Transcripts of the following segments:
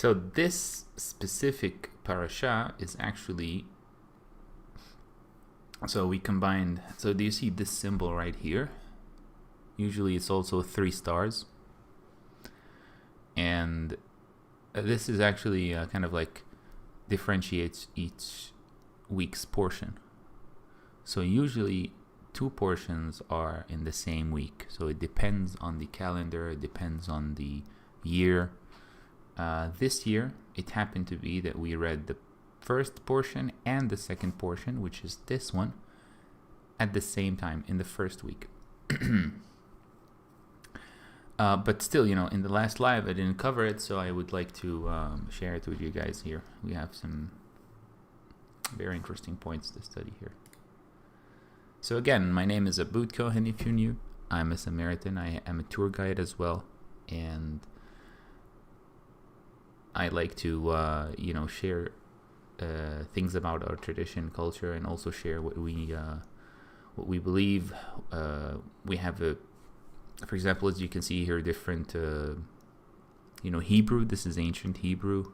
So this specific parasha is actually, so we combined, so do you see this symbol right here? Usually it's also 3 stars. And this is actually kind of like differentiates each week's portion. So usually 2 portions are in the same week. So it depends on the calendar, it depends on the year. This year, it happened to be that we read the first portion and the second portion, which is this one, at the same time in the first week. But still, in the last live, I didn't cover it, so I would like to share it with you guys here. We have some very interesting points to study here. So again, my name is Abud Cohen, if you're new. I'm a Samaritan. I am a tour guide as well. And I like to, share things about our tradition, culture, and also share what we believe. We have for example, as you can see here, different, Hebrew. This is ancient Hebrew,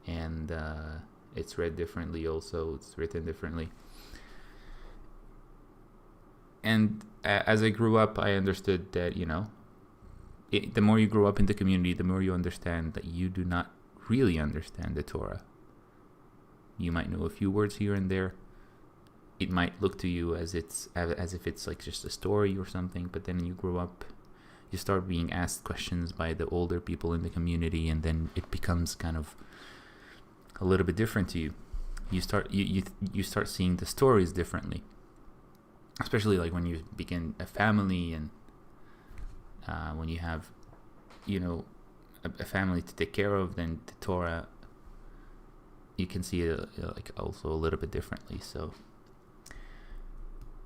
and it's read differently. Also, it's written differently. And as I grew up, I understood that the more you grow up in the community, the more you understand that you do not really understand the Torah. You might know a few words here and there. It might look to you as if it's like just a story or something, but then you grow up, you start being asked questions by the older people in the community, and then it becomes kind of a little bit different to you. You start seeing the stories differently, especially like when you begin a family, and when you have, a family to take care of, then the Torah, you can see it like also a little bit differently. So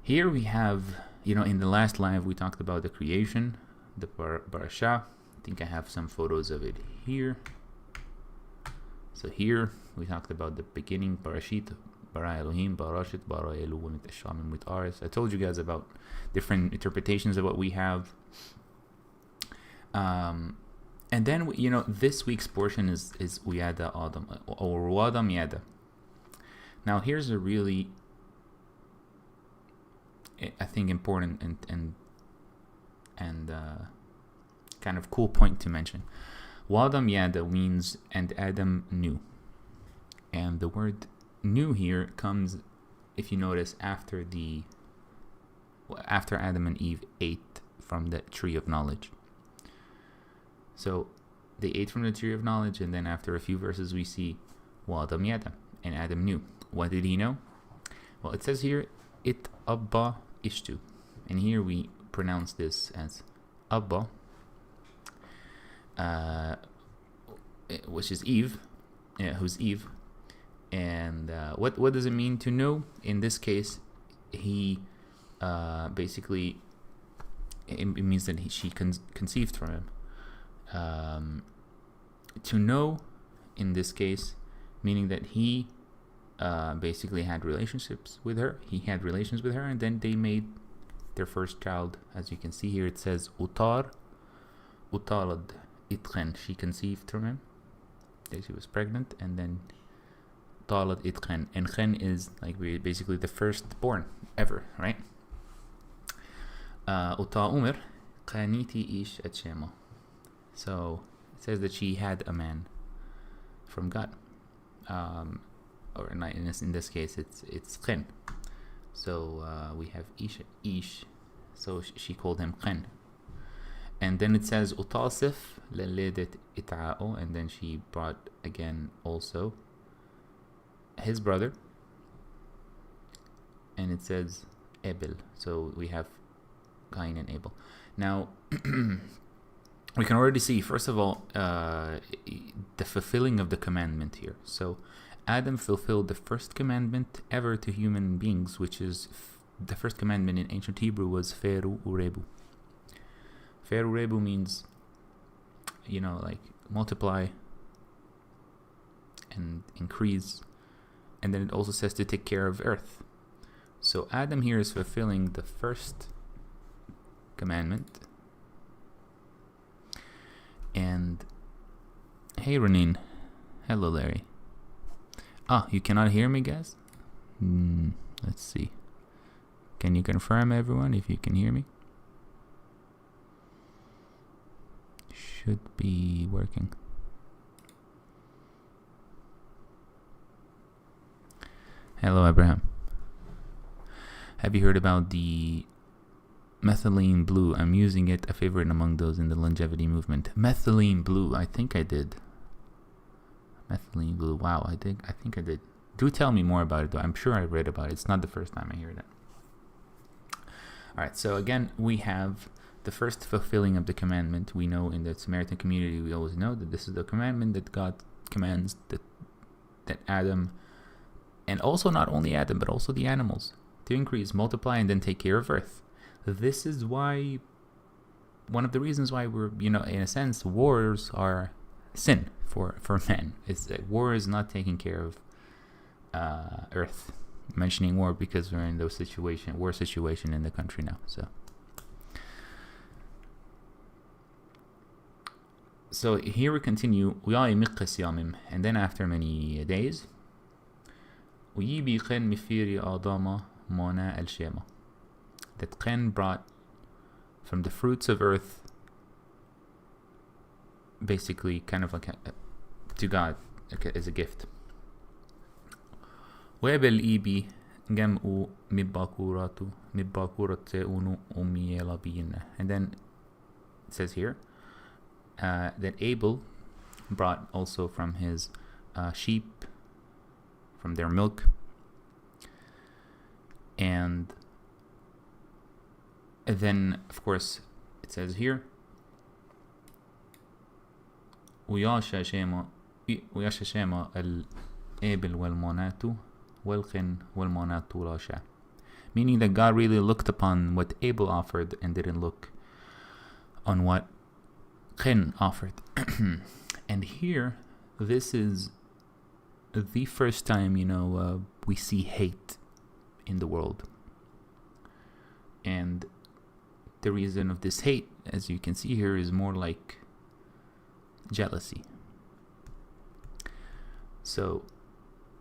here we have, in the last live we talked about the creation, the Barasha. I think I have some photos of it here. So here we talked about the beginning, Barashit, Bara Elohim, Barashat, Bara Elu, with Aris. I told you guys about different interpretations of what we have. And then, this week's portion is Uyada Adam, or Wadam Yada. Now here's a really, I think, important and kind of cool point to mention. Wadam Yada means and Adam knew. And the word knew here comes, if you notice, after Adam and Eve ate from the tree of knowledge. So they ate from the tree of knowledge, and then after a few verses we see Wadam Yada, and Adam knew. What did he know? Well, it says here, It Abba Ishtu. And here we pronounce this as Abba, which is Eve, who's Eve. And what does it mean to know? In this case, he basically, it means that she conceived from him. To know, in this case, meaning that he basically had relationships with her. He had relations with her, and then they made their first child. As you can see here, it says Utalad Itchen. She conceived from him. She was pregnant, and then Talad Itchen. And Chen is like basically the firstborn ever, right? Uta Umer Qaniti Ish et Shema. So it says that she had a man from God. Or in this case, it's Chen. So we have Ish. So she called him Chen. And then it says Utasif leledet ita'o, and then she brought again also his brother. And it says Abel. So we have Cain and Abel. Now we can already see, first of all, the fulfilling of the commandment here. So Adam fulfilled the first commandment ever to human beings, which is the first commandment in ancient Hebrew was Feru Urebu. Feru Urebu means, like multiply and increase. And then it also says to take care of earth. So Adam here is fulfilling the first commandment. And Hey, Renine. Hello, Larry. Ah, you cannot hear me, guys? Let's see. Can you confirm, everyone, if you can hear me? Should be working. Hello, Abraham. Have you heard about the methylene blue? I'm using it, a favorite among those in the longevity movement. Methylene blue, I think I did. Methylene blue, wow, I think I did. Do tell me more about it, though. I'm sure I read about it. It's not the first time I hear that. Alright, so again, we have the first fulfilling of the commandment. We know in the Samaritan community, we always know that this is the commandment that God commands that Adam, and also not only Adam, but also the animals, to increase, multiply, and then take care of earth. This is why, one of the reasons why we're, in a sense, wars are sin for men. It's that war is not taking care of earth. I'm mentioning war because we're in war situation in the country now. So here we continue. And then after many days, that Cain brought from the fruits of earth, basically kind of like to God as a gift. And then it says here that Abel brought also from his sheep, from their milk, and then of course it says here meaning that God really looked upon what Abel offered and didn't look on what Cain offered. And here, this is the first time, we see hate in the world. And the reason of this hate, as you can see here, is more like jealousy. So,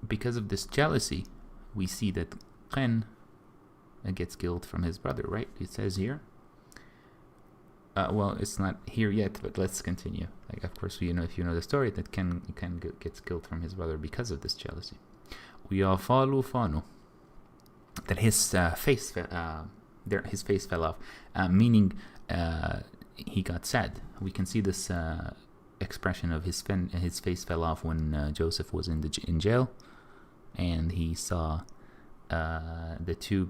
because of this jealousy, we see that Cain gets killed from his brother, right? It says here. Well, it's not here yet, but let's continue. Like, of course, if you know the story, that Cain gets killed from his brother because of this jealousy. That his face fell off, meaning he got sad. We can see this expression of his face fell off when Joseph was in jail, and he saw the two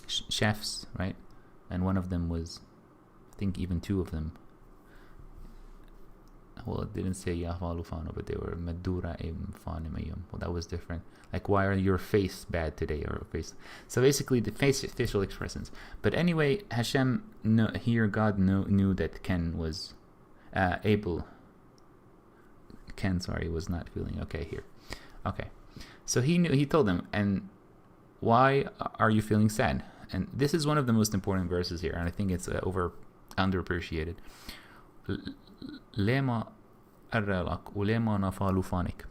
chefs, right? And one of them was, I think even two of them, well, it didn't say Yahvalu Fano, but they were Madura Im Fanimayum. Well, that was different. Like, why are your face bad today? Or face. So basically, the facial expressions. But anyway, Hashem, God knew that Cain was, was not feeling okay here. Okay. So he told them, and why are you feeling sad? And this is one of the most important verses here, and I think it's underappreciated. Lema arrelak ulema nafalu fanik.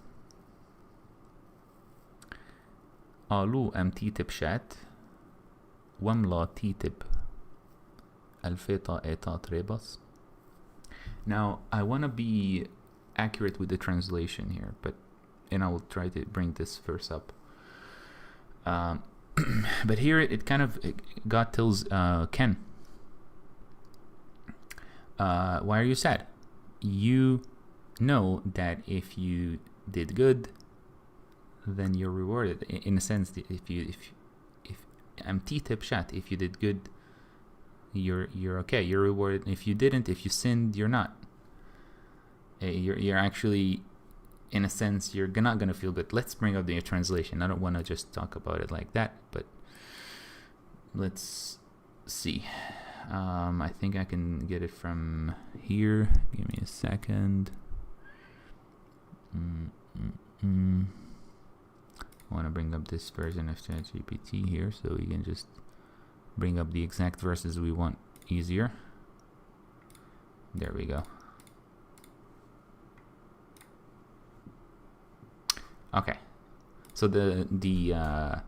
Alu am titib shat wamla titib alfeta etat rebas. Now, I want to be accurate with the translation here, and I will try to bring this verse up. But here God tells Cain, why are you sad? You know that if you did good, then you're rewarded. In a sense, if you did good, you're okay. You're rewarded. If you didn't, if you sinned, you're not. You're actually, in a sense, you're not going to feel good. Let's bring up the translation. I don't want to just talk about it like that, but let's see. I think I can get it from here. Give me a second. I want to bring up this version of ChatGPT here so we can just bring up the exact verses we want easier. There we go. Okay. So the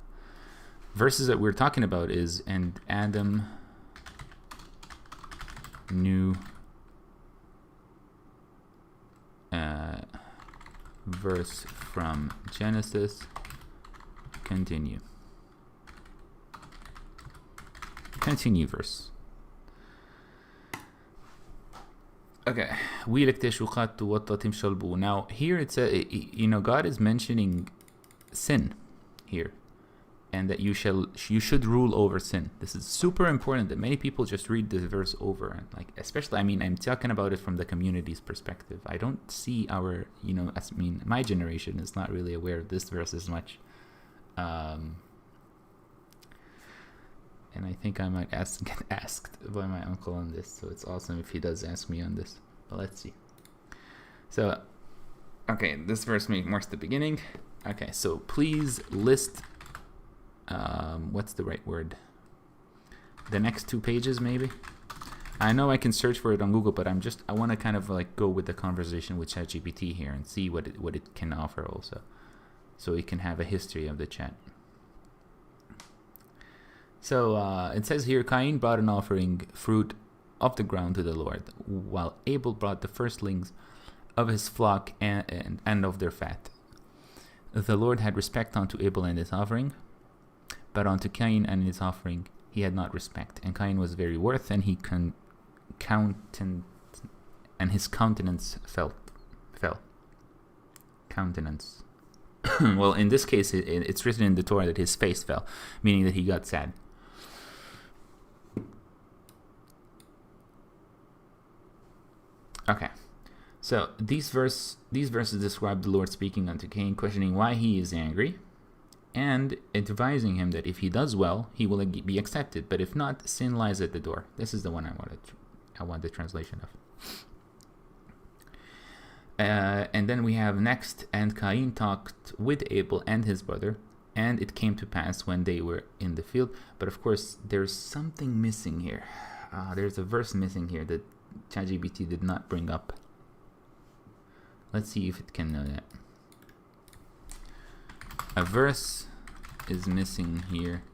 verses that we're talking about is, and Adam knew verse from Genesis. Continue verse. Okay. Now here it's God is mentioning sin here, and that you should rule over sin. This is super important that many people just read this verse over, and especially I'm talking about it from the community's perspective. I don't see my generation is not really aware of this verse as much. And I think I might get asked by my uncle on this, so it's awesome if he does ask me on this. But let's see. So, okay, this verse marks the beginning. Okay, so please list, what's the right word? The next 2 pages, maybe? I know I can search for it on Google, but I want to kind of go with the conversation with ChatGPT here and see what it can offer also. So we can have a history of the chat. So it says here, Cain brought an offering, fruit of the ground, to the Lord, while Abel brought the firstlings of his flock and of their fat. The Lord had respect unto Abel and his offering, but unto Cain and his offering he had not respect. And Cain was very wroth, and his countenance fell. Countenance. Well, in this case, it's written in the Torah that his face fell, meaning that he got sad. Okay, so these verses describe the Lord speaking unto Cain, questioning why he is angry, and advising him that if he does well, he will be accepted, but if not, sin lies at the door. This is the one I want the translation of. And then we have next, and Cain talked with Abel and his brother, and it came to pass when they were in the field. But of course, there's something missing here. There's a verse missing here that ChatGPT did not bring up. Let's see if it can know that. A verse is missing here.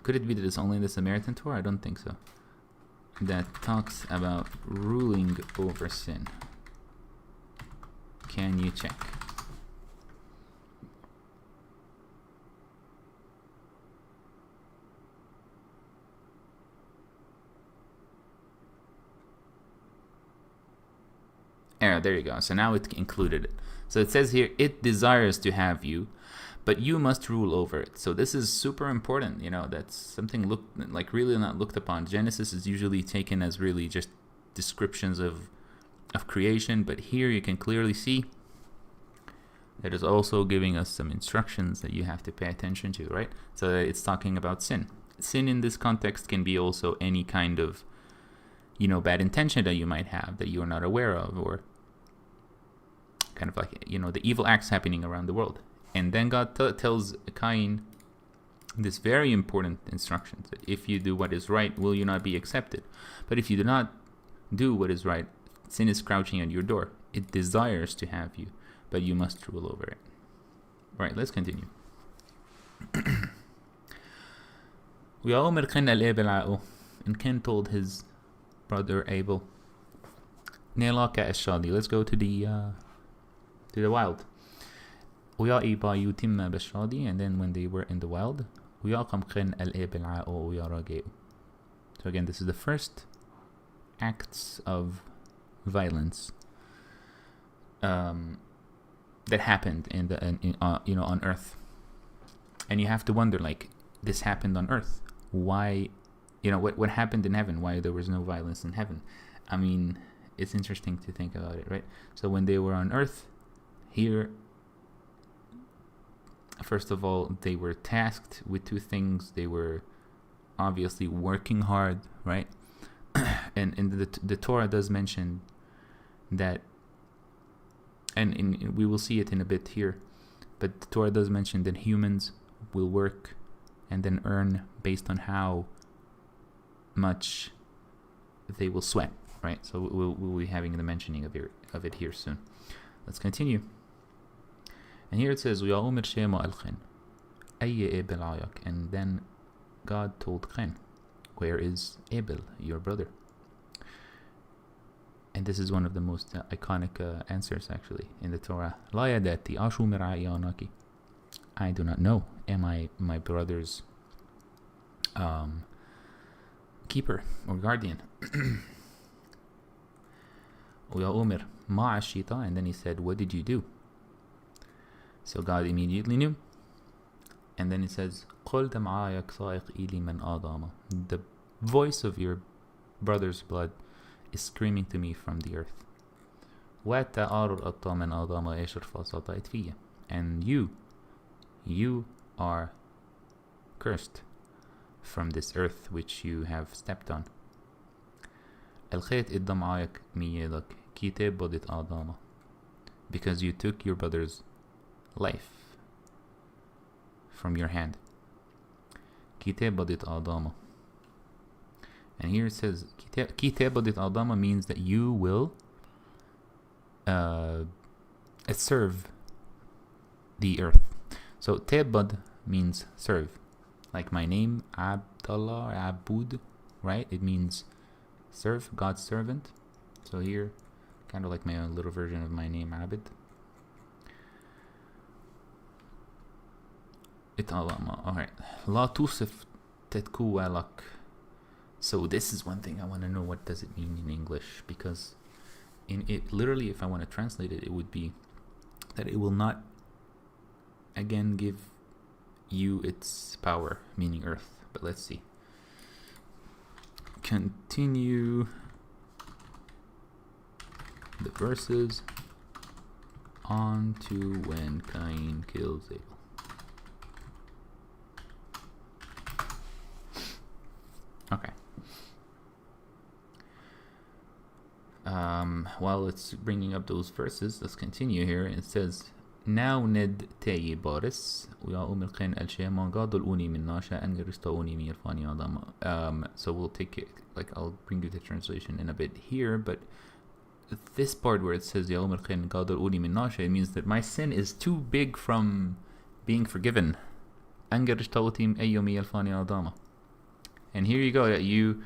Could it be that it's only in the Samaritan Torah? I don't think so. That talks about ruling over sin. Can you check? There you go. So now it included it. So it says here, it desires to have you, but you must rule over it. So this is super important. That's something really not looked upon. Genesis is usually taken as really just descriptions of creation, but here you can clearly see that is also giving us some instructions that you have to pay attention to, right? So it's talking about sin. Sin in this context can be also any kind of, bad intention that you might have that you are not aware of, or kind of the evil acts happening around the world. And then God tells Cain this very important instruction, that if you do what is right, will you not be accepted? But if you do not do what is right, sin is crouching at your door. It desires to have you, but you must rule over it. Right, let's continue. And Cain told his brother Abel, let's go to the wild. And then when they were in the wild, so again, this is the first acts of violence that happened on Earth. And you have to wonder, this happened on Earth. Why? What happened in heaven? Why there was no violence in heaven? It's interesting to think about it, right? So when they were on Earth, here, first of all, they were tasked with 2 things. They were obviously working hard, right? And the Torah does mention that, and we will see it in a bit here, but the Torah does mention that humans will work and then earn based on how much they will sweat, right? So we'll be having the mentioning of it here soon. Let's continue. And here it says, وَيَوْمِرْ شَيْمَ الْخِنْ أَيَّ Abel عَيَك. And then God told Cain, where is Abel, your brother? And this is one of the most iconic answers actually in the Torah. لا يداتي أشو مرعي أناكي. I do not know. Am I my brother's keeper or guardian? ويا أمر ما عشيتا. And then he said, what did you do? So God immediately knew. And then he says, قل دمعايك صائق إلي من آدم. The voice of your brother's blood is screaming to me from the earth. وتعار الأطا من آدم إيش رفاصات فيه. And you are cursed from this earth which you have stepped on. الخيط الدمعايك ميادك كتاب بدت آدم. Because you took your brother's life from your hand. كتاب بدت آدم. And here it says كتاب بدت آدم means that you will serve the earth. So tebad means serve. Like my name, Abdullah or Abud, right? It means serve, God's servant. So here, kind of like my own little version of my name, Abid. Alright. La tusif tetkuwa lak. So this is one thing I want to know, what does it mean in English? Because in it, literally, if I want to translate it, it would be that it will not again give you its power, meaning earth. But let's see. Continue the verses on to when Cain kills Abel. Okay. While it's bringing up those verses, let's continue here. It says, now ned tayi baris uya umil Cain al shema gadol uni min nasha and gerista uni mi irfani adam. So we'll take it, like I'll bring you the translation in a bit here, but this part where it says ya umil Cain gadol uni min nasha, it means that my sin is too big from being forgiven. And gerista utim ayyumi irfani adam. And here you go, that you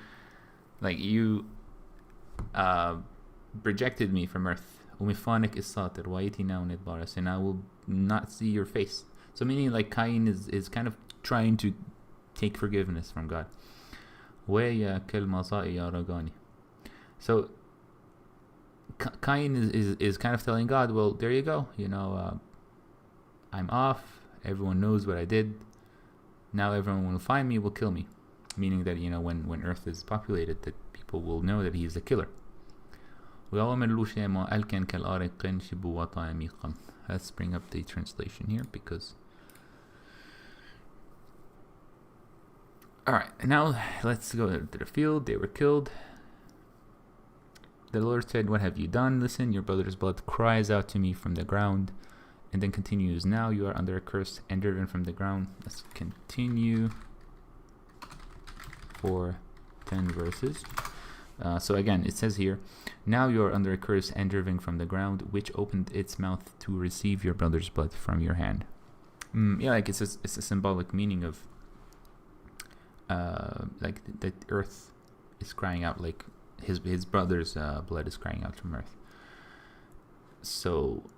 rejected me from earth. Umifanik is satir, waiti now nid baras, and I will not see your face. So meaning like Cain is kind of trying to take forgiveness from God. So Cain is kind of telling God, well, there you go, I'm off, everyone knows what I did, now everyone will find me, will kill me. Meaning that, when earth is populated, that people will know that he's a killer. Let's bring up the translation here, because alright, now let's go to the field. They were killed. The Lord said, what have you done? Listen, your brother's blood cries out to me from the ground. And then continues, now you are under a curse and driven from the ground. Let's continue for 10 verses. So again, it says here, now you are under a curse and driven from the ground, which opened its mouth to receive your brother's blood from your hand. Like it's a symbolic meaning of like the earth is crying out, like his brother's blood is crying out from earth. So,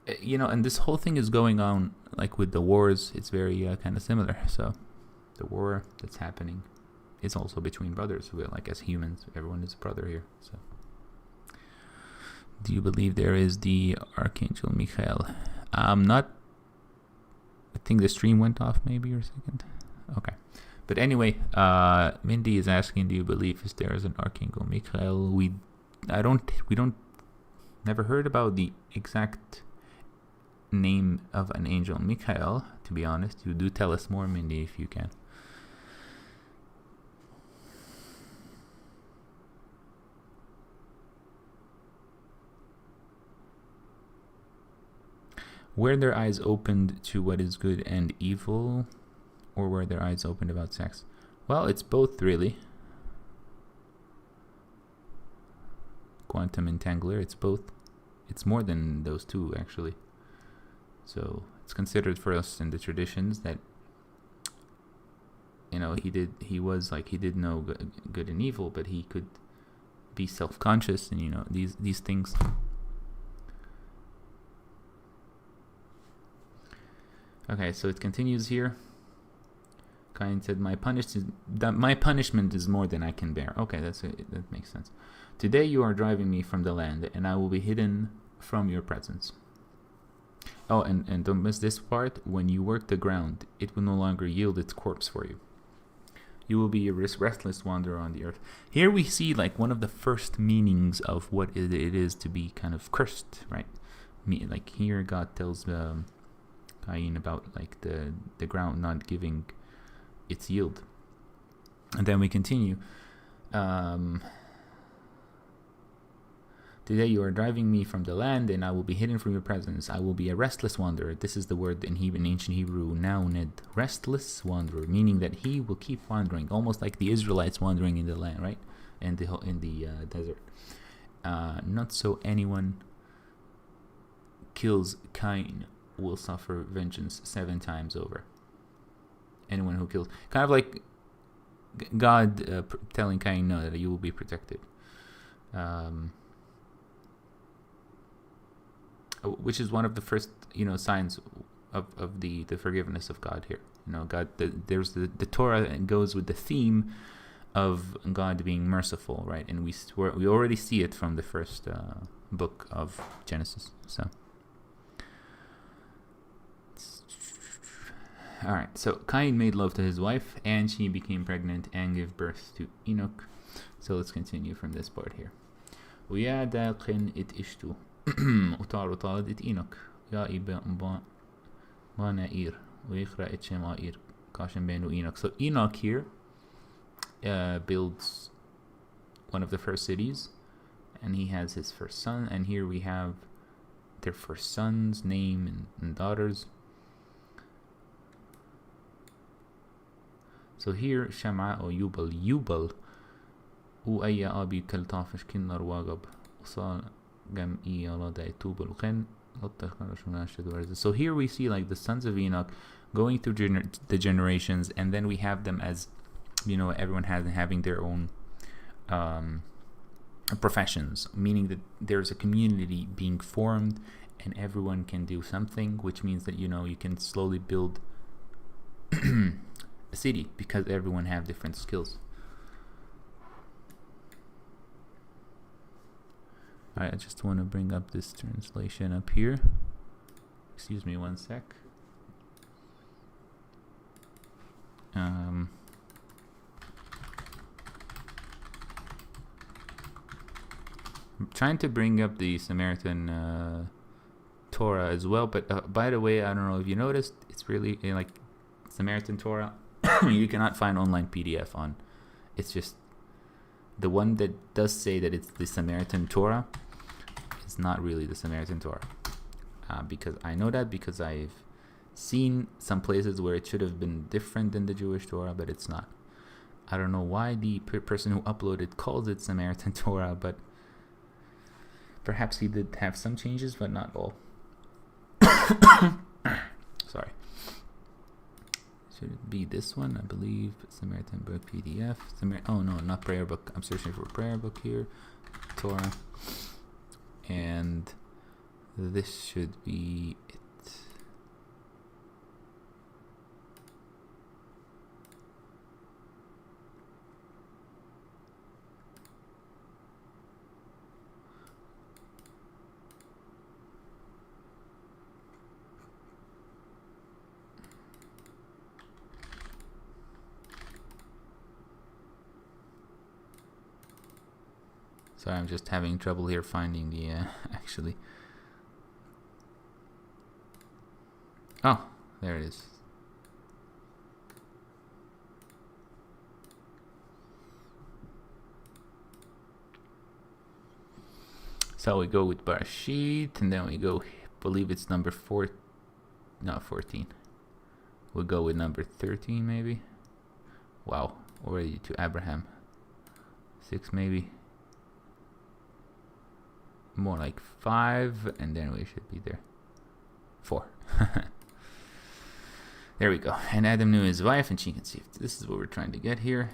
and this whole thing is going on like with the wars. It's very kind of similar. So the war that's happening, it's also between brothers. Like as humans, everyone is a brother here. So, do you believe there is the Archangel Michael? Not. I think the stream went off maybe or a second. Okay, but anyway, Mindy is asking, do you believe there is an Archangel Michael? We don't. Never heard about the exact name of an angel Michael. To be honest, you do tell us more, Mindy, if you can. Were their eyes opened to what is good and evil, or were their eyes opened about sex? Well, it's both, really. Quantum entangler, it's both. It's more than those two, actually. So it's considered for us in the traditions that he did know good and evil, but he could be self-conscious, and these things. Okay, so it continues here. Cain said, my punishment is more than I can bear. Okay, that makes sense. Today you are driving me from the land, and I will be hidden from your presence. Oh, and don't miss this part. When you work the ground, it will no longer yield its corpse for you. You will be a restless wanderer on the earth. Here we see one of the first meanings of what it is to be kind of cursed, right? Like here God tells Cain about the ground not giving its yield. And then we continue. Today you are driving me from the land, and I will be hidden from your presence. I will be a restless wanderer. This is the word in ancient Hebrew, nauned, restless wanderer, meaning that he will keep wandering, almost like the Israelites wandering in the land, right? In the desert. Not so anyone kills Cain will suffer vengeance 7 times over. Anyone who kills, kind of like God telling Cain, no, that you will be protected. Which is one of the first, signs of the forgiveness of God here. God, there's the Torah goes with the theme of God being merciful, right? And we already see it from the first book of Genesis. So, all right. So Cain made love to his wife, and she became pregnant and gave birth to Enoch. So let's continue from this part here. ويا قن اتشتو وطالت إينوك يا بانائير ويقرأ اتشمائير كاشن بينو Enoch. So Enoch here builds one of the first cities, and he has his first son, and here we have their first son's name and daughters. So here Shama or Yubal وأي أبي كل طافش كنر واجب وصال جم إيالا دا يتوب القن. So here we see the sons of Enoch going through the generations, and then we have them as everyone having their own professions, meaning that there's a community being formed and everyone can do something, which means that you can slowly build a city because everyone have different skills. Alright, I just want to bring up this translation up here. Excuse me one sec. I'm trying to bring up the Samaritan Torah as well, but by the way, I don't know if you noticed, it's really Samaritan Torah. You cannot find online PDF on. It's just the one that does say that it's the Samaritan Torah. It's not really the Samaritan Torah, because I know that because I've seen some places where it should have been different than the Jewish Torah, but it's not. I don't know why the person who uploaded calls it Samaritan Torah, but perhaps he did have some changes, but not all. Sorry. Should it be this one? I believe Samaritan book PDF. Oh no, not prayer book. I'm searching for prayer book here. Torah. And this should be it. Sorry, I'm just having trouble here finding the actually. Oh, there it is. So we go with Barashit, and then we go, believe it's number 4, no, 14. We'll go with number 13 maybe. Wow, already to Abraham. 6 maybe. More like 5, and then we should be there. 4. There we go. And Adam knew his wife, and she conceived. This is what we're trying to get here,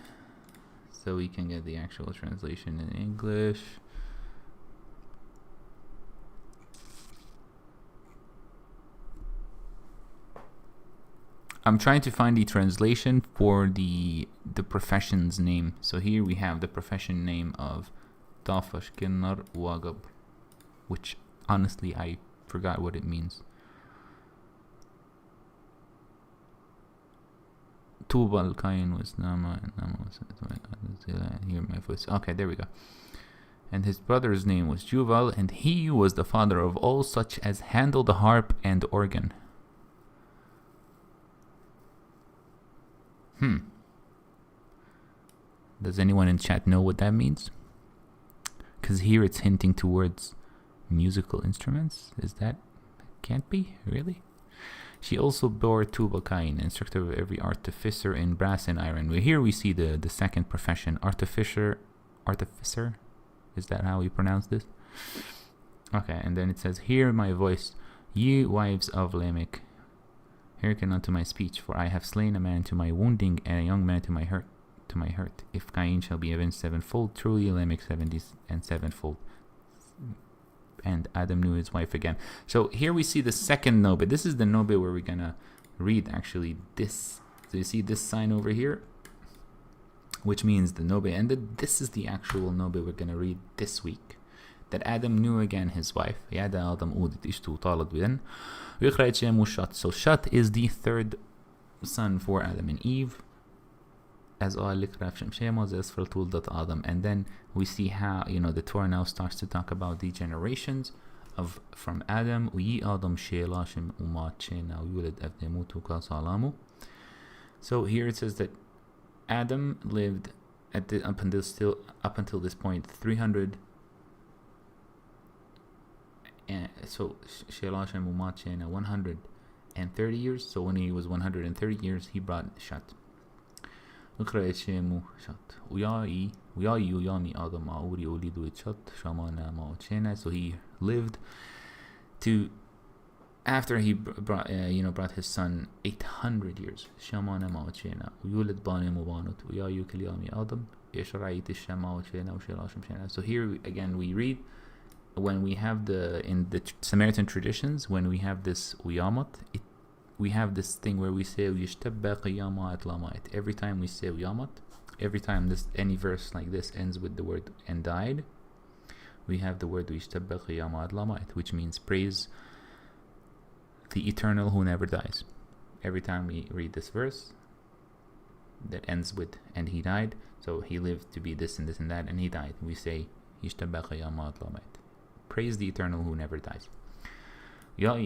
so we can get the actual translation in English. I'm trying to find the translation for the profession's name. So here we have the profession name of Tafash Kinnar Wagab, which honestly I forgot what it means. Tubal Cain was Nama, and Nama was hear my voice. Okay, there we go. And his brother's name was Juval, and he was the father of all such as handle the harp and organ. Does anyone in chat know what that means? Because here it's hinting towards musical instruments. Is that? Can't be, really? She also bore Tubal Cain, instructor of every artificer in brass and iron. Here we see the second profession, artificer. Is that how we pronounce this? Okay, and then it says, hear my voice, ye wives of Lamech. Hearken unto my speech, for I have slain a man to my wounding, and a young man to my hurt. If Cain shall be avenged sevenfold, truly Lamech 70 and sevenfold. And Adam knew his wife again. So here we see the second Nobe. This is the Nobe where we're gonna read actually this. So you see this sign over here, which means the Nobe ended. This is the actual Nobe we're gonna read this week. That Adam knew again his wife. So Shat is the third son for Adam and Eve. And then we see how, the Torah now starts to talk about the generations of from Adam. So here it says that Adam lived up until this point 300. And so 130 years. So when he was 130 years, he brought Shat. So he lived to, after he brought his son 800 years. So here again we read, when we have in the Samaritan traditions, when we have this Uyamat, we have this thing where we say every time we say Uyamat, every time any verse like this ends with the word and died, we have the word which means praise the eternal who never dies. Every time we read this verse that ends with and he died, so he lived to be this and this and that, and he died, we say praise the eternal who never dies. So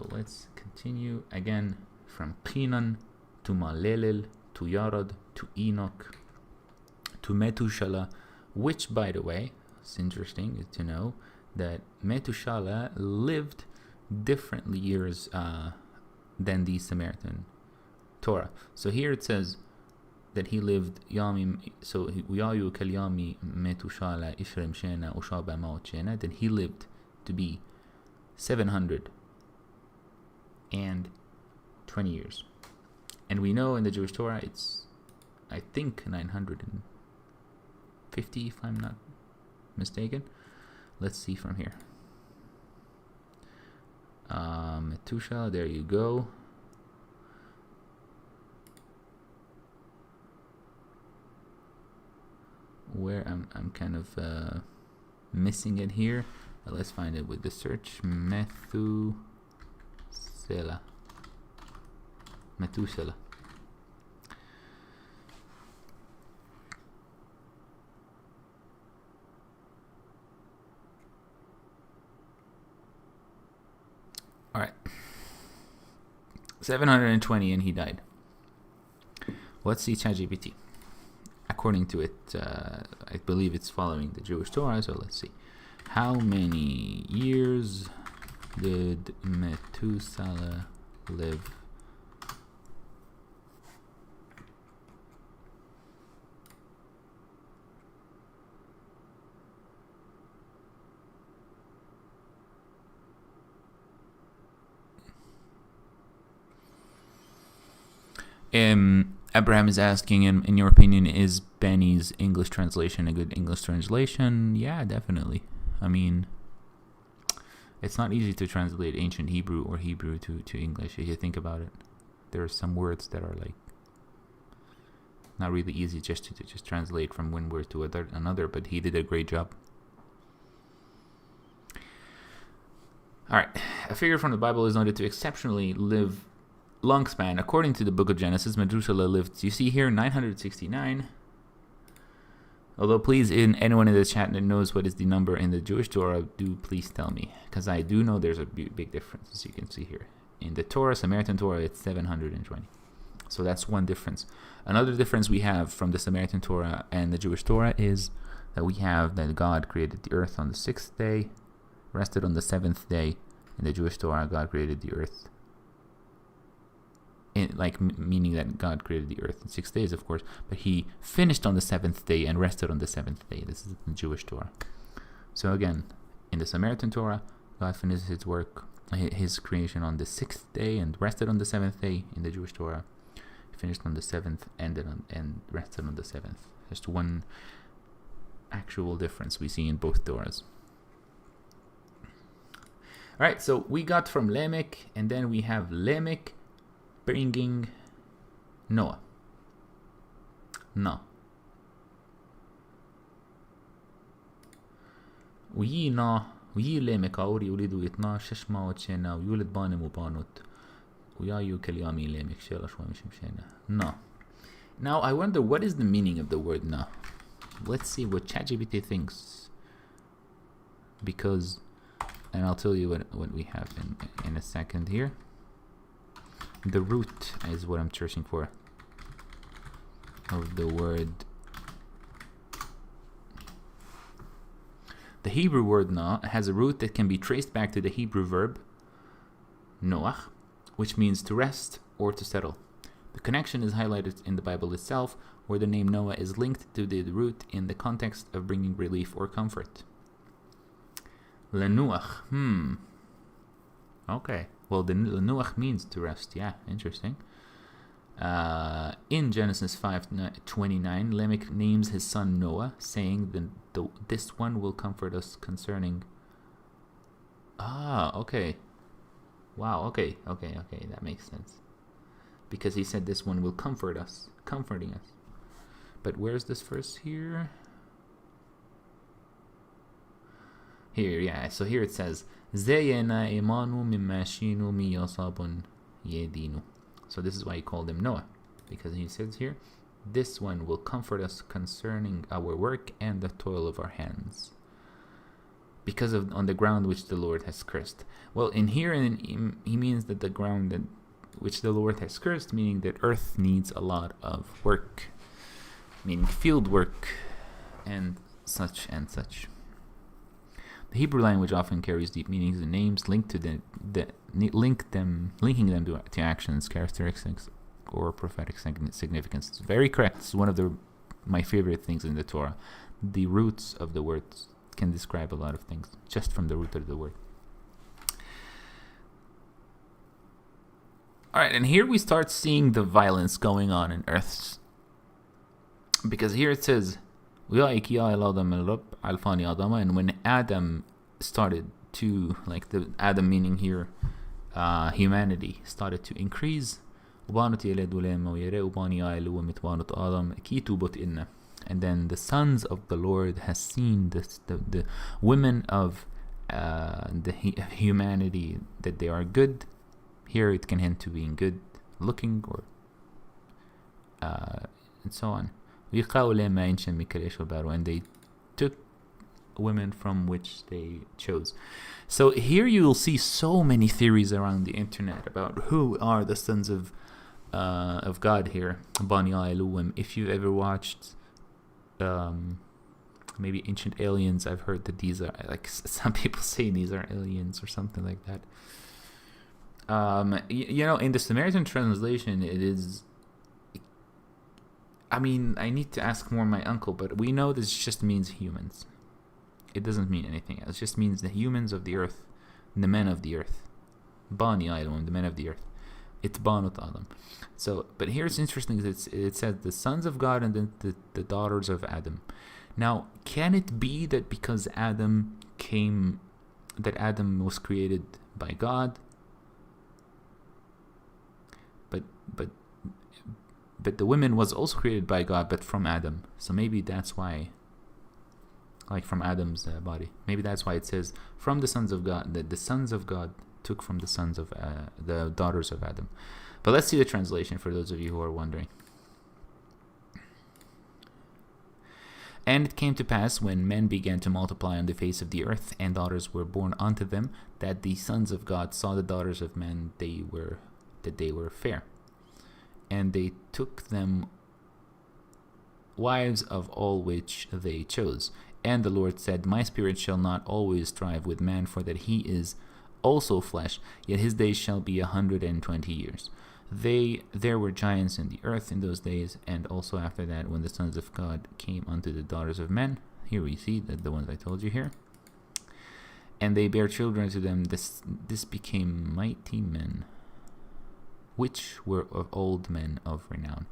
let's continue again from Qinan to Malelel to Yarad to Enoch to Metushala, which, by the way, it's interesting to know that Metushala lived different years than the Samaritan Torah. So here it says that he lived Yami, so Uyayu Kalyami Metushala Ishrem Shena Ushaba Maot Shena, that he lived to be 720 years. And we know in the Jewish Torah it's, I think, 950, if I'm not mistaken. Let's see from here. Metusha, there you go. Where I'm kind of missing it here. Let's find it with the search. Metusela. All right. 720 and he died. Let's see ChatGPT. According to it, I believe it's following the Jewish Torah, so let's see. How many years did Methuselah live? Abraham is asking, in your opinion, is Benny's English translation a good English translation? Yeah, definitely. I mean, it's not easy to translate ancient Hebrew or Hebrew to English if you think about it. There are some words that are like not really easy just to just translate from one word to another, but he did a great job. Alright, a figure from the Bible is noted to exceptionally live long span. According to the book of Genesis, Methuselah lived, you see here, 969. Although please, anyone in the chat that knows what is the number in the Jewish Torah, do please tell me, because I do know there's a big difference, as you can see here. In the Torah, Samaritan Torah, it's 720. So that's one difference. Another difference we have from the Samaritan Torah and the Jewish Torah is that we have that God created the earth on the 6th day, rested on the 7th day. In the Jewish Torah, God created the earth. Meaning that God created the earth in 6 days, of course, but he finished on the 7th day and rested on the 7th day. This is the Jewish Torah. So again, in the Samaritan Torah, God finished his work, his creation on the 6th day and rested on the 7th day. In the Jewish Torah, he finished on the 7th and rested on the 7th. Just one actual difference we see in both Torahs. Alright, so we got from Lamech, and then we have Lamech bringing Noah. No. ويجي لامك عوري يولدوا 12 شمعة وتشينا ويولد بانم وبانوت ويايو كليامي لامك شيلا شوي مش مشينا. No. Now I wonder what is the meaning of the word no. Let's see what ChatGPT thinks. Because, and I'll tell you what we have in a second here. The root is what I'm searching for of the word. The Hebrew word na has a root that can be traced back to the Hebrew verb noach, which means to rest or to settle. The connection is highlighted in the Bible itself, where the name Noah is linked to the root in the context of bringing relief or comfort. Lenuach. Okay. Well, the Lenuach means to rest. Yeah, interesting. In Genesis 5:29, Lamech names his son Noah, saying that this one will comfort us concerning. Okay. Wow, okay, that makes sense. Because he said this one will comforting us. But where's this verse here? Here, yeah. So here it says, Zeyena imanu mimashinu miyasabun yedinu. So this is why he called him Noah, because he says here, this one will comfort us concerning our work and the toil of our hands, because of on the ground which the Lord has cursed. Well, in here, he means that the ground that which the Lord has cursed, meaning that earth needs a lot of work, meaning field work, and such and such. The Hebrew language often carries deep meanings and names linked to linking them to actions, characteristics, or prophetic significance. It's very correct. It's one of my favorite things in the Torah. The roots of the words can describe a lot of things just from the root of the word. All right, and here we start seeing the violence going on in earth, because here it says, and when Adam started to, like the Adam meaning here, humanity started to increase, and then the sons of the Lord has seen the women of the humanity, that they are good. Here it can hint to being good looking, or and so on. And they took women from which they chose. So here you will see so many theories around the internet about who are the sons of God here. If you've ever watched maybe Ancient Aliens, I've heard that these are, like, some people say these are aliens or something like that. In the Samaritan translation, it is, I mean, I need to ask more my uncle, but we know this just means humans. It doesn't mean anything else. It just means the humans of the earth, the men of the earth. Bani Ilum, the men of the earth. Itbanut Adam. So, but here's interesting. It says the sons of God and then the daughters of Adam. Now, can it be that because Adam was created by God, but the woman was also created by God, but from Adam. So maybe that's why, like from Adam's body. Maybe that's why it says from the sons of God, that the sons of God took from the sons of the daughters of Adam. But let's see the translation for those of you who are wondering. And it came to pass, when men began to multiply on the face of the earth, and daughters were born unto them, that the sons of God saw the daughters of men that they were fair. And they took them wives of all which they chose. And the Lord said, My spirit shall not always strive with man, for that he is also flesh, yet his days shall be 120 years. There were giants in the earth in those days, and also after that, when the sons of God came unto the daughters of men. Here we see that the ones I told you here. And they bare children to them. This became mighty men, which were of old men of renown.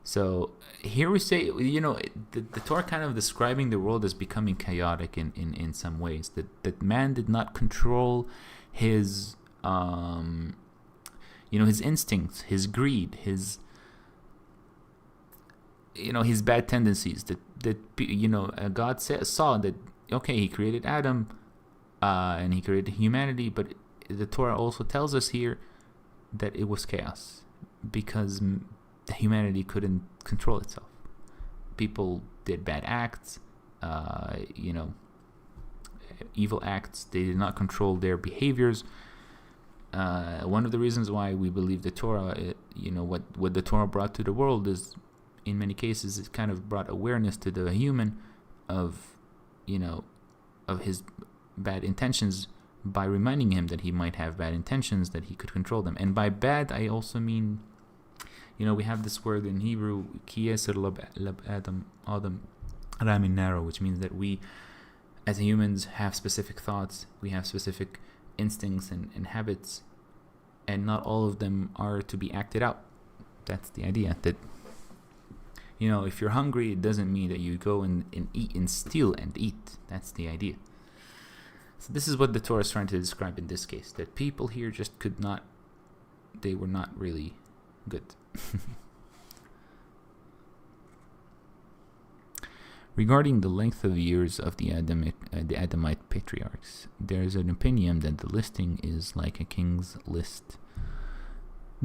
So here we say, the Torah kind of describing the world as becoming chaotic in some ways. That man did not control his his instincts, his greed, his bad tendencies. That God saw that, okay, he created Adam, and he created humanity, but the Torah also tells us here that it was chaos because humanity couldn't control itself. People did bad acts, evil acts. They did not control their behaviors. One of the reasons why we believe the Torah, what the Torah brought to the world is, in many cases, it kind of brought awareness to the human of his bad intentions, by reminding him that he might have bad intentions, that he could control them. And by bad, I also mean, we have this word in Hebrew, kiyeser lab adam ramin naro, which means that we, as humans, have specific thoughts, we have specific instincts and habits, and not all of them are to be acted out. That's the idea. That, if you're hungry, it doesn't mean that you go and eat and steal and eat. That's the idea. So this is what the Torah is trying to describe in this case, that people here just they were not really good. Regarding the length of years of the Adamite patriarchs, there is an opinion that the listing is like a king's list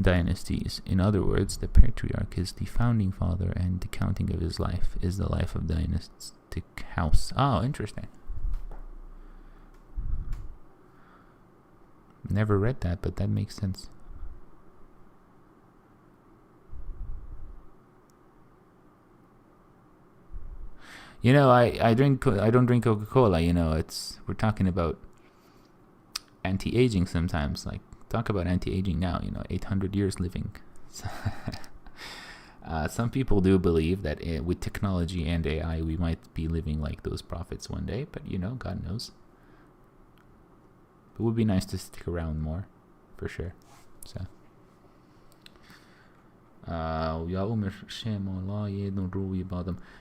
dynasties. In other words, the patriarch is the founding father, and the counting of his life is the life of dynastic house. Oh, interesting. Never read that, but that makes sense. I don't drink Coca-Cola. We're talking about anti-aging sometimes. Like, talk about anti-aging now. 800 years living. Some people do believe that with technology and AI, we might be living like those prophets one day. But God knows. It would be nice to stick around more, for sure. So.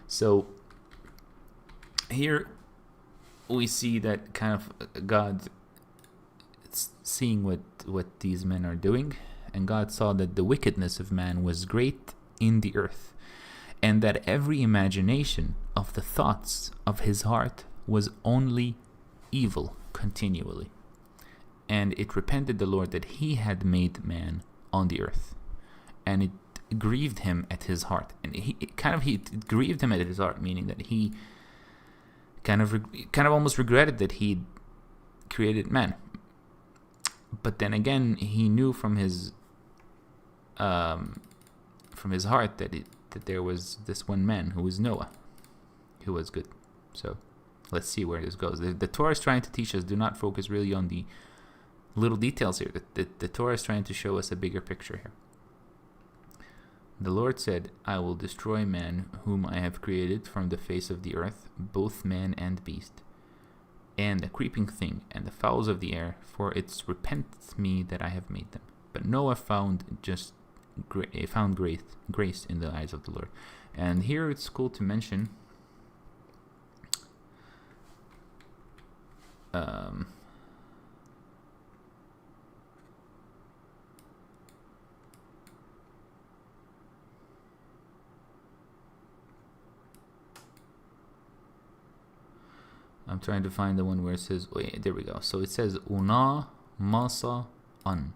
So here we see that kind of God seeing what these men are doing, and God saw that the wickedness of man was great in the earth, and that every imagination of the thoughts of his heart was only evil continually. And it repented the Lord that he had made man on the earth, and it grieved him at his heart. And it grieved him at his heart, meaning that he kind of almost regretted that he created man. But then again, he knew from his heart that there was this one man who was Noah, who was good. So let's see where this goes. The Torah is trying to teach us, do not focus really on the little details here. The Torah is trying to show us a bigger picture here. The Lord said, I will destroy man whom I have created from the face of the earth, both man and beast, and the creeping thing, and the fowls of the air, for it repenteth me that I have made them. but Noah found grace in the eyes of the Lord. And here it's cool to mention I'm trying to find the one where it says, there we go. So it says Una Masa An.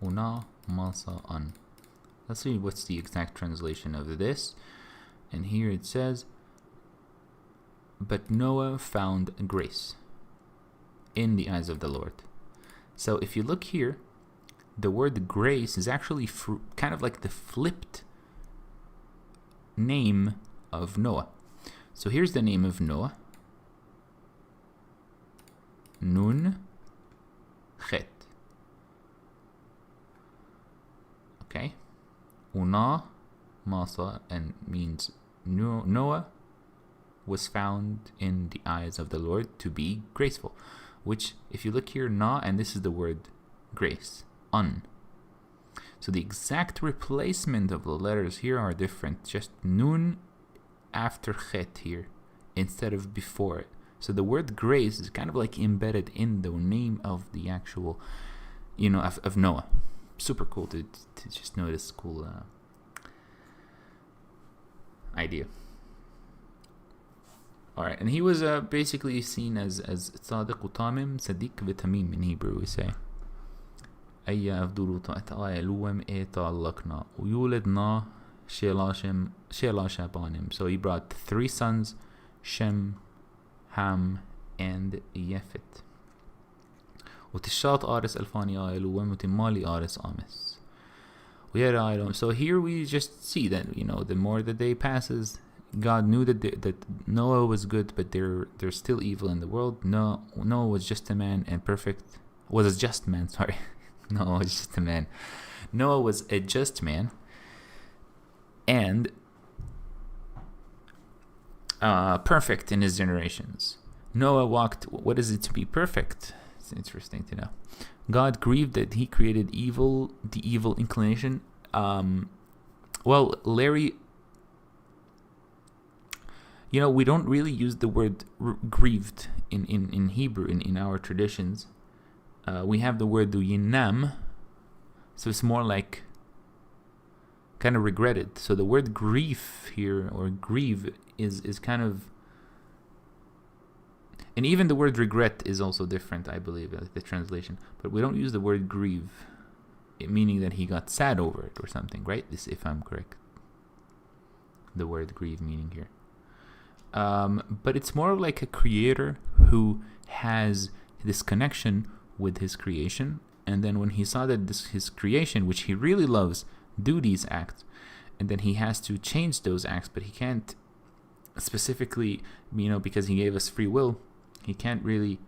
Una Masa An. Let's see what's the exact translation of this. And here it says, but Noah found grace in the eyes of the Lord. So if you look here, the word grace is actually kind of like the flipped name of Noah. So here's the name of Noah. Nun Chet. Okay. Una Masa, and means Noah was found in the eyes of the Lord to be graceful. Which, if you look here, Na, and this is the word grace. Un. So the exact replacement of the letters here are different. Just Nun after Chet here instead of before it. So the word grace is kind of like embedded in the name of the actual, of Noah. Super cool to just know this cool idea. Alright, and he was basically seen as Sadiq Utamim, Sadiq Vitamim in Hebrew we say. أي أفضل تألوم إتعلقنا ويولدنا شيلا شابانم. So he brought 3 sons, Shem, Ham, and Yefet. وتشات آرس ألفاني ألوم وتمالي آرس آمس. So here we just see that, the more the day passes, God knew that Noah was good, but there's still evil in the world. Noah was just a man and perfect. Was a just man, sorry. Noah was just a man. Noah was a just man. And perfect in his generations. Noah walked, what is it to be perfect? It's interesting to know. God grieved that he created the evil inclination. Larry, we don't really use the word grieved in Hebrew in our traditions. We have the word yinam, so it's more like kind of regretted. So the word grief here, or grieve, is kind of, and even the word regret is also different, I believe, the translation. But we don't use the word grieve, meaning that he got sad over it or something, right? This, if I'm correct. The word grieve meaning here. But it's more like a creator who has this connection with his creation, and then when he saw that his creation, which he really loves, do these acts, and then he has to change those acts, but he can't specifically, because he gave us free will, he can't really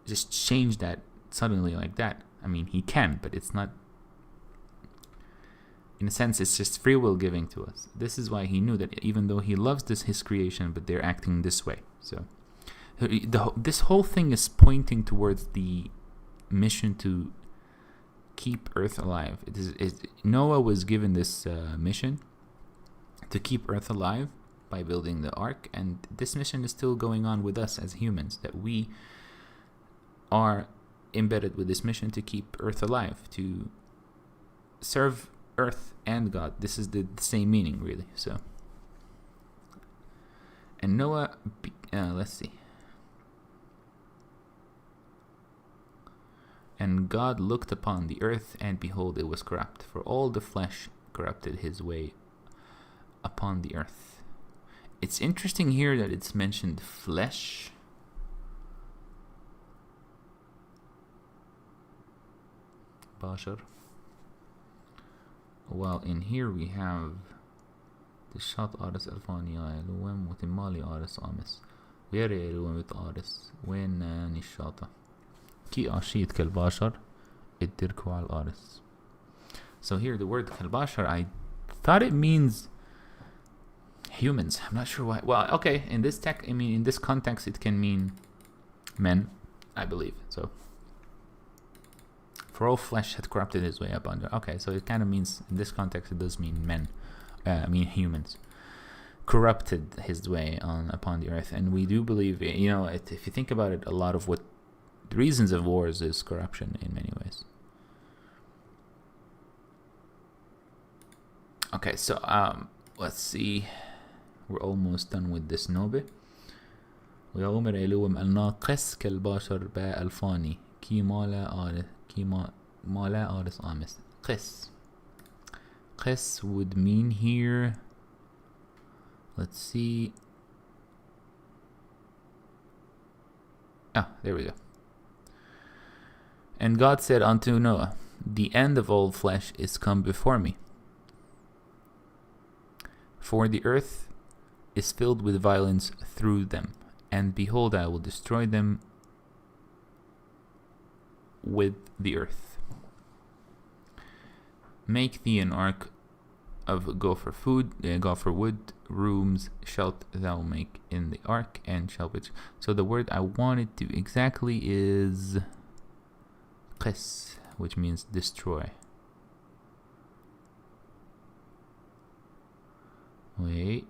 just change that suddenly like that. I mean, he can, but it's not, in a sense, it's just free will giving to us. This is why he knew that even though he loves his creation, but they're acting this way. So this whole thing is pointing towards the mission to keep Earth alive. Noah was given this mission to keep Earth alive by building the ark, and this mission is still going on with us as humans, that we are embedded with this mission to keep Earth alive, to serve Earth and God. This is the same meaning, really. So, and Noah, let's see. And God looked upon the earth, and behold, it was corrupt, for all the flesh corrupted his way upon the earth. It's interesting here that it's mentioned flesh. Bashar. While in here we have the Shat Aris Alfania Luem Mutimali Aris Amis. Where Luem Aris? When Nishata. Ki Ashit Kalbashar Idirku al Aris. So here the word Kalbashar, I thought it means humans. I'm not sure why. Well, okay, in this in this context it can mean men, I believe. So For all flesh had corrupted his way upon the... Okay, so it kind of means, in this context, it does mean men. Humans. Corrupted his way upon the earth. And we do believe, if you think about it, a lot of what the reasons of wars is corruption in many ways. Okay, so let's see. We're almost done with this Nobe. ويومر إلوم الناقص كالبشر باء الفاني كي مالا آرس آمس. Qis would mean here, let's see. There we go. And God said unto Noah, the end of all flesh is come before me. For the earth is filled with violence through them. And behold, I will destroy them with the earth. Make thee an ark of gopher wood, rooms shalt thou make in the ark, and shall which. So the word I wanted to exactly is qis, which means destroy. Wait.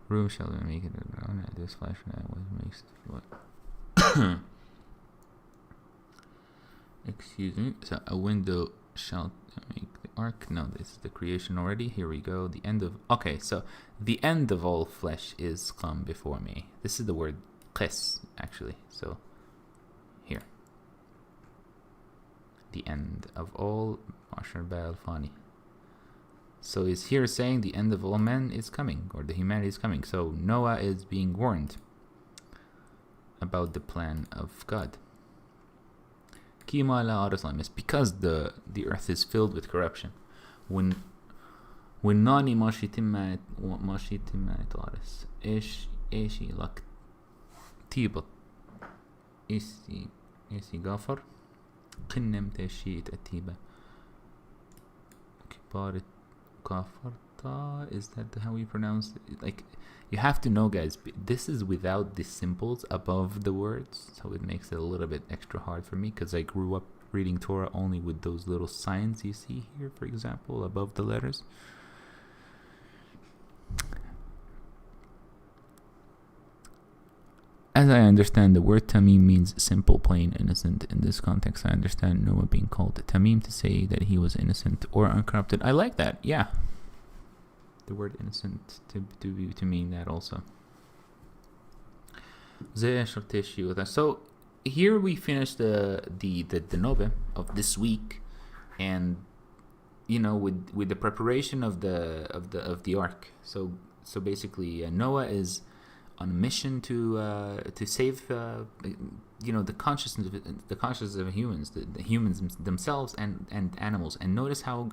Room shall we make it around this flesh that what makes what? Excuse me. So a window shall make the ark. No, this is the creation already. Here we go. The end of... Okay, so the end of all flesh is come before me. This is the word qis, actually. So here. The end of all Barasha Ba'al Fani. So is here saying the end of all men is coming, or the humanity is coming. So Noah is being warned about the plan of God. Is because the earth is filled with corruption. When nani ماشي تمت عارس إيشي لك تيبط إيسي غافر قنم تشيت أتيبة كبارت Kafarta, is that how we pronounce it? Like, you have to know, guys, this is without the symbols above the words, so it makes it a little bit extra hard for me, because I grew up reading Torah only with those little signs you see here, for example, above the letters. As I understand, the word Tamim means simple, plain, innocent. In this context, I understand Noah being called Tamim to say that he was innocent or uncorrupted. I like that, yeah. The word innocent to mean that also. So here we finish the Nobe of this week, and with the preparation of the ark. So basically, Noah is on a mission to save the consciousness of humans, the humans themselves and animals. And notice how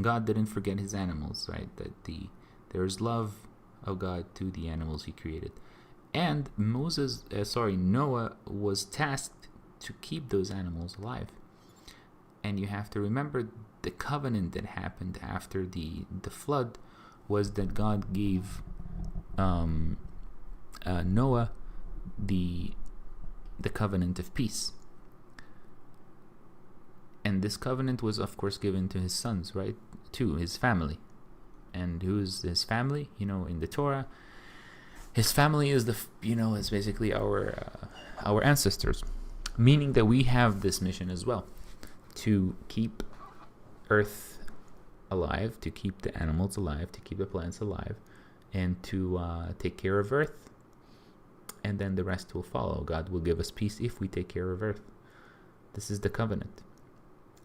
God didn't forget his animals, right? That there's love of God to the animals he created. And Noah was tasked to keep those animals alive. And you have to remember the covenant that happened after the flood was that God gave Noah the covenant of peace. And this covenant was, of course, given to his sons, right? To his family. And who's his family? In the Torah, his family is is basically our ancestors. Meaning that we have this mission as well, to keep Earth alive, to keep the animals alive, to keep the plants alive, and to take care of Earth. And then the rest will follow. God will give us peace if we take care of Earth. This is the covenant,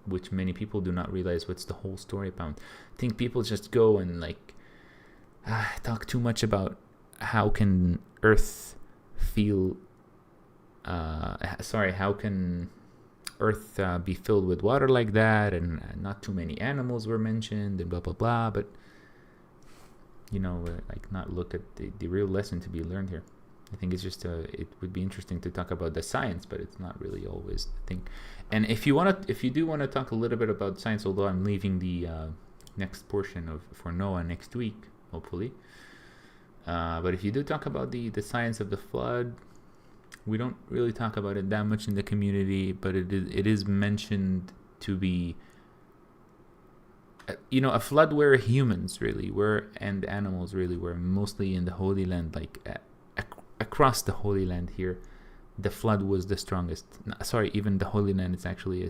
which many people do not realize what's the whole story about. I think people just go and talk too much about how can Earth feel. How can Earth be filled with water like that, and not too many animals were mentioned, and blah blah blah. But not look at the real lesson to be learned here. I think it's just it would be interesting to talk about the science, but it's not really always the thing. And if you do want to talk a little bit about science, although I'm leaving the next portion for Noah next week, hopefully. But if you do talk about the science of the flood, We don't really talk about it that much in the community, but it is mentioned to be, a flood where humans really were and animals really were, mostly in the Holy Land, like across the Holy Land here. The flood was the strongest. Sorry, even the Holy Land is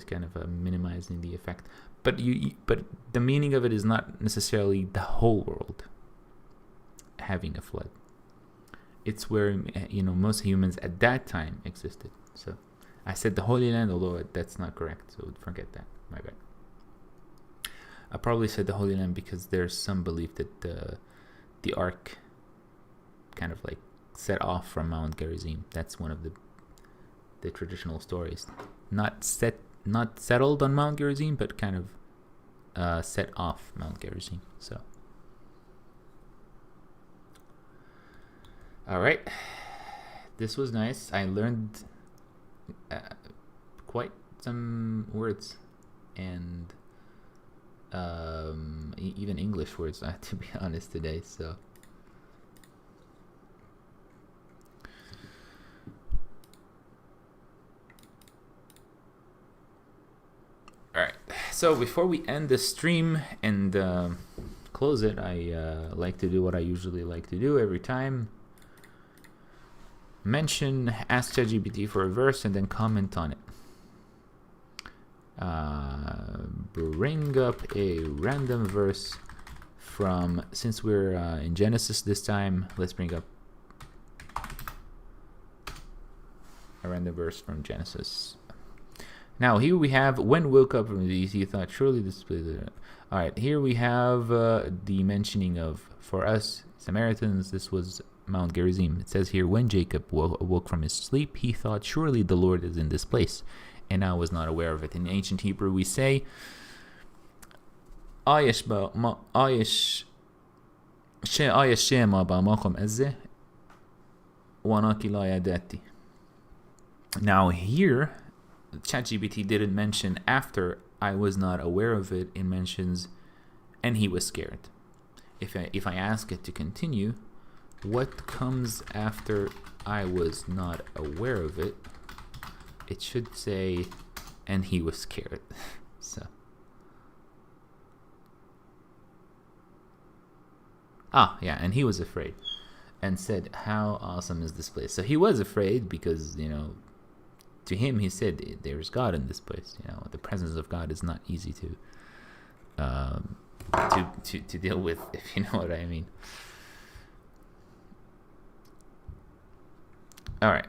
kind of minimizing the effect. But but the meaning of it is not necessarily the whole world having a flood. It's where most humans at that time existed. So I said the Holy Land, although that's not correct. So forget that. My bad. I probably said the Holy Land because there's some belief that the ark kind of like set off from Mount Gerizim. That's one of the traditional stories. Not settled on Mount Gerizim, but kind of set off Mount Gerizim. So, all right, this was nice. I learned quite some words and even English words, to be honest, today. So. Alright, so before we end the stream and close it, I like to do what I usually like to do every time. Ask ChatGPT for a verse and then comment on it. Bring up a random verse since we're in Genesis this time, let's bring up a random verse from Genesis. Now, here we have, when woke up from these, he thought, surely this is... Alright, here we have the mentioning of, for us, Samaritans, this was Mount Gerizim. It says here, when Jacob awoke from his sleep, he thought, surely the Lord is in this place, and I was not aware of it. In ancient Hebrew, we say, Ayesh shema ba makom ezze, wanaki la yadati. Now, here... ChatGPT didn't mention after I was not aware of it. It mentions, and he was scared. If I ask it to continue, what comes after I was not aware of it? It should say, and he was scared. So, yeah, and he was afraid, and said, "How awesome is this place?" So he was afraid because to him, he said, "There's God in this place." The presence of God is not easy to deal with, if you know what I mean. All right.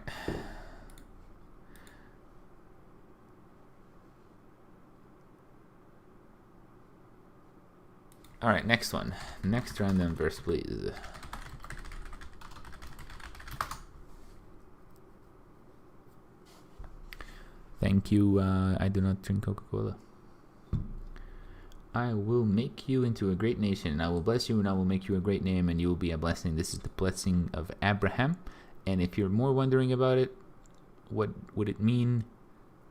All right. Next one. Next random verse, please. Thank you. I do not drink Coca-Cola. I will make you into a great nation, and I will bless you, and I will make you a great name, and you will be a blessing. This is the blessing of Abraham. And if you're more wondering about it, what would it mean?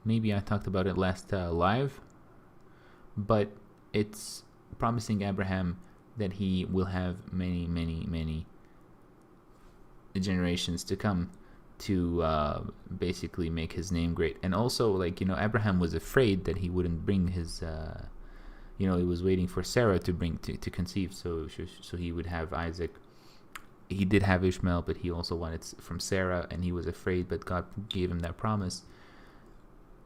Maybe I talked about it last live, but it's promising Abraham that he will have many, many, many generations to come to basically make his name great. And also, Abraham was afraid that he wouldn't bring his he was waiting for Sarah to conceive, so he would have Isaac. He did have Ishmael, but he also wanted from Sarah, and he was afraid, but God gave him that promise.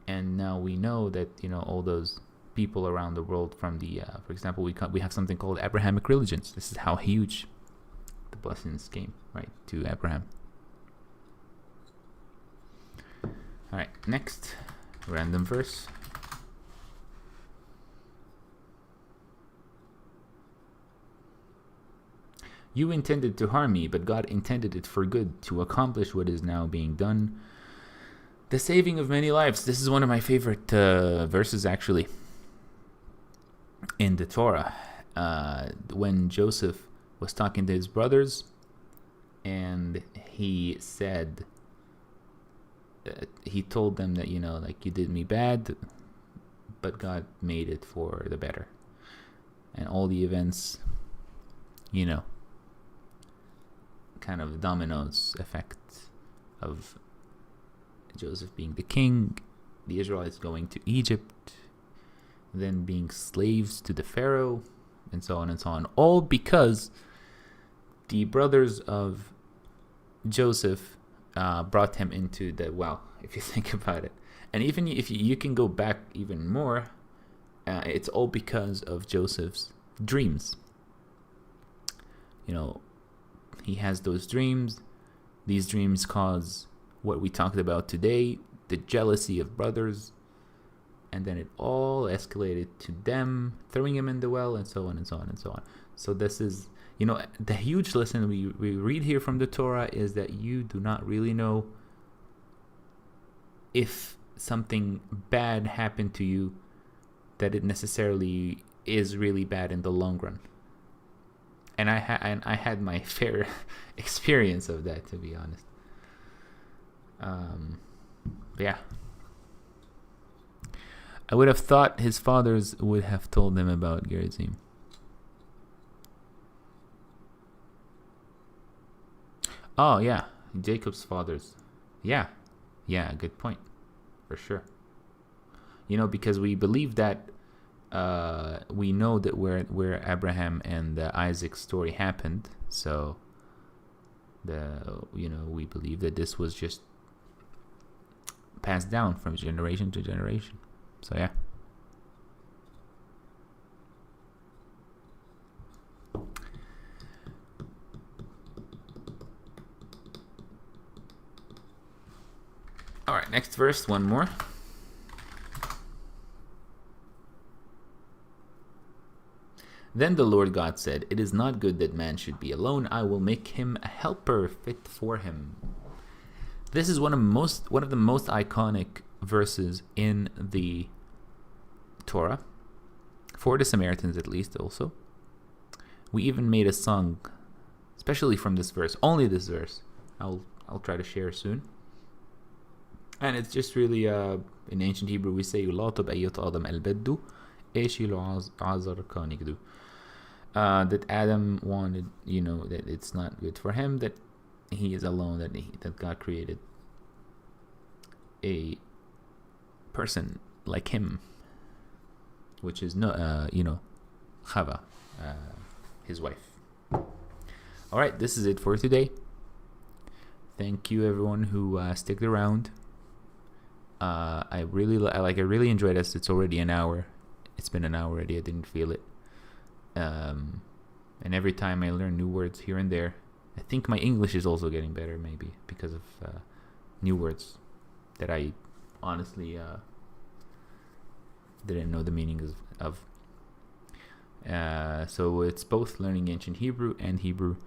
And now we know that all those people around the world from the for example, we have something called Abrahamic religions. This is how huge the blessings came, right, to Abraham. All right, next random verse. You intended to harm me, but God intended it for good, to accomplish what is now being done, the saving of many lives. This is one of my favorite verses, actually, in the Torah. When Joseph was talking to his brothers, and he said, he told them that, you did me bad, but God made it for the better. And all the events, kind of dominoes effect of Joseph being the king, the Israelites going to Egypt, then being slaves to the Pharaoh, and so on and so on. All because the brothers of Joseph brought him into the well, if you think about it. And even if you can go back even more, it's all because of Joseph's dreams. He has those dreams. These dreams cause what we talked about today, the jealousy of brothers. And then it all escalated to them throwing him in the well, and so on and so on and so on. So this is, the huge lesson we read here from the Torah is that you do not really know if something bad happened to you, that it necessarily is really bad in the long run. And I had my fair experience of that, to be honest. Yeah. I would have thought his fathers would have told him about Gerizim. Oh, yeah. Jacob's fathers. Yeah. Yeah, good point. For sure. Because we believe that we know that where Abraham and Isaac's story happened, so we believe that this was just passed down from generation to generation. So yeah. All right, next verse, one more. Then the Lord God said, "It is not good that man should be alone. I will make him a helper fit for him." This is one of the most iconic verses in the Torah, for the Samaritans at least. Also, we even made a song, especially from this verse, only this verse. I'll try to share soon. And it's just really in ancient Hebrew we say that Adam wanted, that it's not good for him that he is alone, that God created a person like him, which is Chava, his wife. All right, this is it for today. Thank you everyone who sticked around. I really enjoyed this. It's already an hour. It's been an hour already. I didn't feel it. And every time I learn new words here and there, I think my English is also getting better, maybe because of new words that I honestly didn't know the meanings of. So it's both learning ancient Hebrew and Hebrew